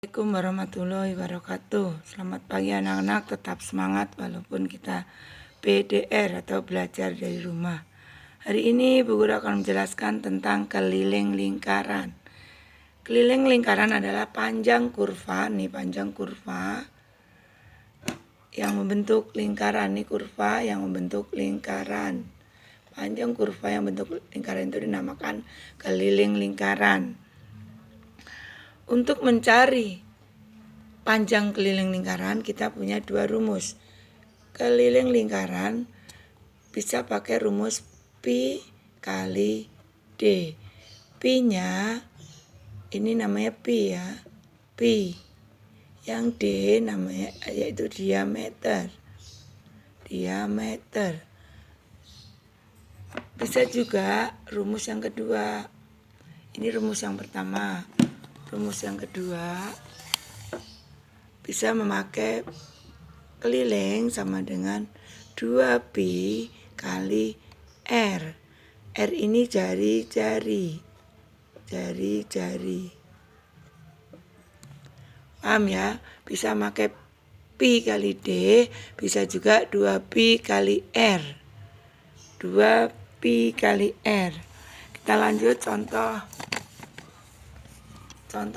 Assalamualaikum warahmatullahi wabarakatuh. Selamat pagi anak-anak, tetap semangat walaupun kita PDR atau belajar dari rumah. Hari ini Bu Guru akan menjelaskan tentang keliling lingkaran. Keliling lingkaran adalah panjang kurva, panjang kurva yang membentuk lingkaran, kurva yang membentuk lingkaran. Panjang kurva yang membentuk lingkaran itu dinamakan keliling lingkaran. Untuk mencari panjang keliling lingkaran kita punya dua rumus. Keliling lingkaran bisa pakai rumus pi kali d. Pi-nya ini namanya pi ya, pi. Yang d namanya yaitu diameter. Diameter. Bisa juga rumus yang kedua. Ini rumus yang pertama. Rumus yang kedua bisa memakai keliling sama dengan 2pi kali R. R ini jari-jari. Jari-jari. Paham ya? Bisa pakai pi kali D, bisa juga 2pi kali R. 2pi kali R. Kita lanjut contoh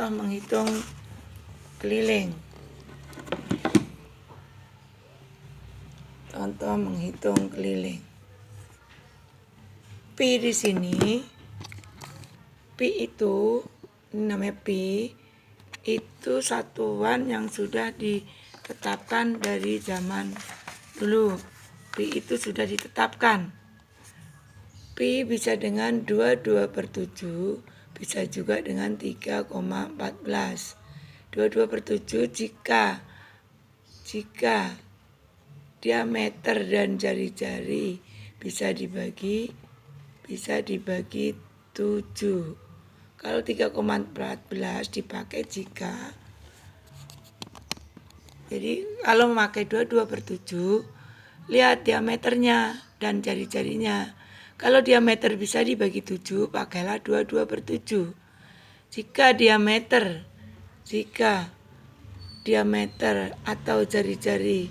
menghitung keliling. Contoh menghitung keliling. Pi di sini, pi itu, ini namanya pi, itu satuan yang sudah ditetapkan dari zaman dulu. Pi itu sudah ditetapkan. Pi bisa dengan 22/7, bisa juga dengan 3,14. 22/7 jika diameter dan jari-jari bisa dibagi 7. Kalau 3,14 dipakai jika. Jadi kalau memakai 22/7, lihat diameternya dan jari-jarinya. Kalau diameter bisa dibagi 7, pakailah 22/7. Jika diameter atau jari-jari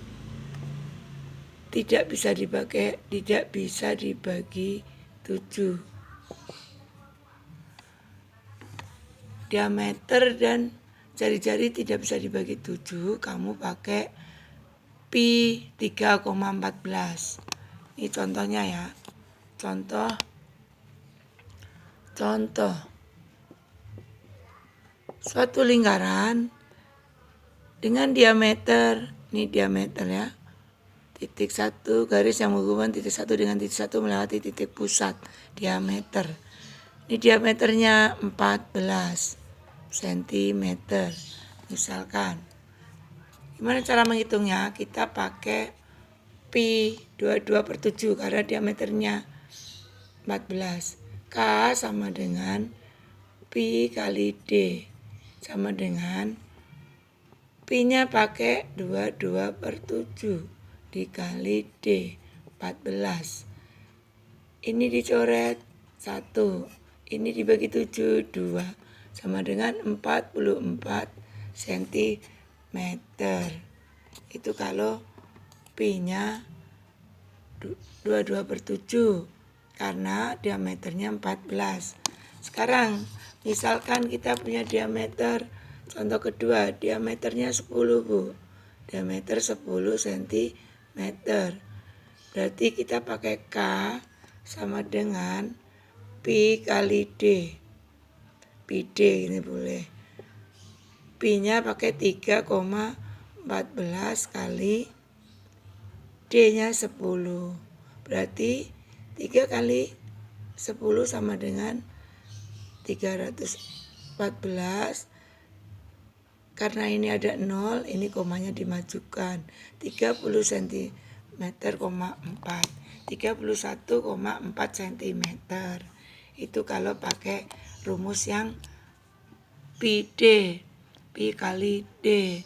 tidak bisa dibagi 7. Diameter dan jari-jari tidak bisa dibagi 7, kamu pakai pi 3,14. Ini contohnya ya. Contoh suatu lingkaran dengan diameter, ini diameter ya, titik 1, garis yang menghubungkan titik 1 dengan titik 1 melewati titik pusat, diameter. Ini diameternya 14 cm misalkan. Gimana cara menghitungnya? Kita pakai pi 22/7 karena diameternya 14. K sama dengan pi kali D, sama dengan pi-nya pakai 22/7 dikali D, 14. Ini dicoret 1, ini dibagi 7, 2, sama dengan 44 cm. Itu kalau pi-nya 22/7 karena diameternya 14. Sekarang misalkan kita punya diameter, contoh kedua, diameternya 10 Bu. Diameter 10 cm. Berarti kita pakai K sama dengan pi kali D. Pi D ini boleh. Pi-nya pakai 3,14 kali D-nya 10. Berarti 3 kali 10 sama dengan 314. Karena ini ada 0, ini komanya dimajukan. 30 cm, 31,4 cm. Itu kalau pakai rumus yang pi D, pi kali D.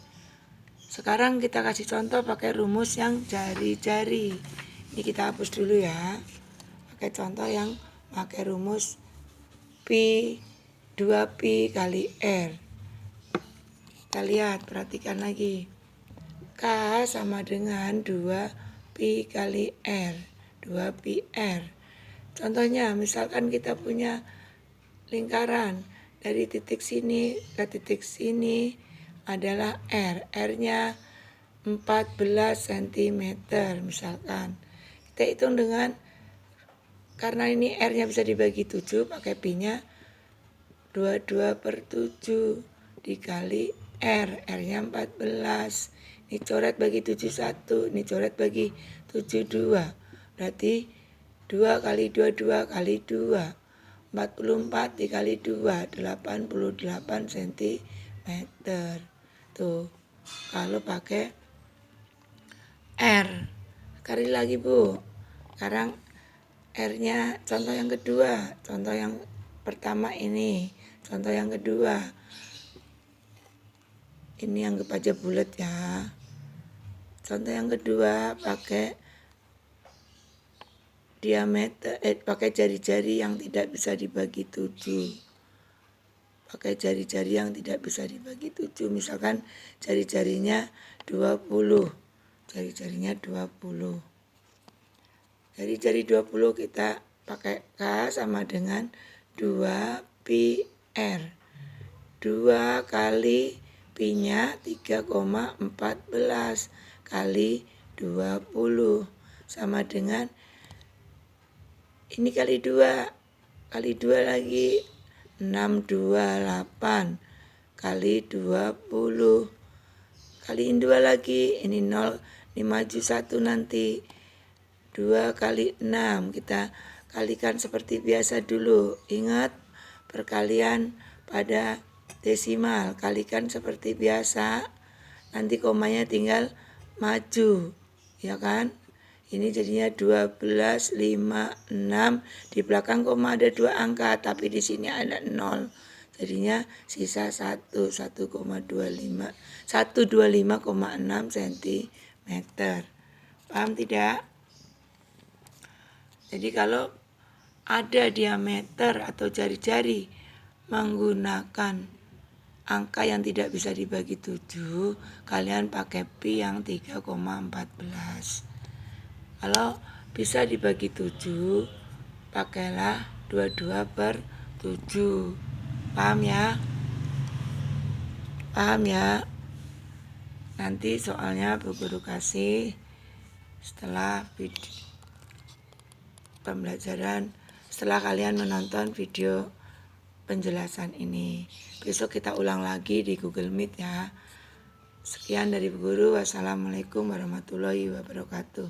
Sekarang kita kasih contoh pakai rumus yang jari-jari. Ini kita hapus dulu ya. Pakai contoh yang pakai rumus pi 2pi kali R. Kita lihat, perhatikan lagi. K sama dengan 2 pi kali R. 2 pi R. Contohnya, misalkan kita punya lingkaran. Dari titik sini ke titik sini adalah R. R-nya 14 cm misalkan. Kita hitung dengan, karena ini R-nya bisa dibagi 7, pakai pi-nya 22/7 dikali R. R-nya 14. Ini coret bagi 71, ini coret bagi 72. Berarti 2 kali 2, 2 kali 2. 44 dikali 2, 88 cm. Tuh, kalau pakai R. Sekali lagi Bu. Sekarang R-nya contoh yang kedua. Contoh yang pertama ini. Contoh yang kedua. Ini anggap aja bulat ya. Contoh yang kedua pakai diameter, pakai jari-jari yang tidak bisa dibagi 7. Pakai jari-jari yang tidak bisa dibagi 7. Misalkan jari-jarinya 20. Jari-jarinya 20. Jari-jari 20 kita pakai K sama dengan 2 pi R. 2 kali pi-nya 3,14 kali 20 sama dengan ini kali 2 lagi 628 kali 20 kaliin 2 lagi, ini 0, ini maju 1 nanti. 2 kali 6 kita kalikan seperti biasa dulu. Ingat, perkalian pada desimal, kalikan seperti biasa. Nanti komanya tinggal maju, ya kan? Ini jadinya 12, 5, 6. Di belakang koma ada 2 angka, tapi di sini ada 0. Jadinya sisa 1,25, 125,6 cm. Paham tidak? Jadi kalau ada diameter atau jari-jari menggunakan angka yang tidak bisa dibagi 7, kalian pakai pi yang 3,14. Kalau bisa dibagi 7, pakailah 22/7. Paham ya? Paham ya? Nanti soalnya Bu Guru kasih setelah pembelajaran, setelah kalian menonton video penjelasan ini. Besok kita ulang lagi di Google Meet ya. Sekian dari Bu Guru. Wassalamualaikum warahmatullahi wabarakatuh.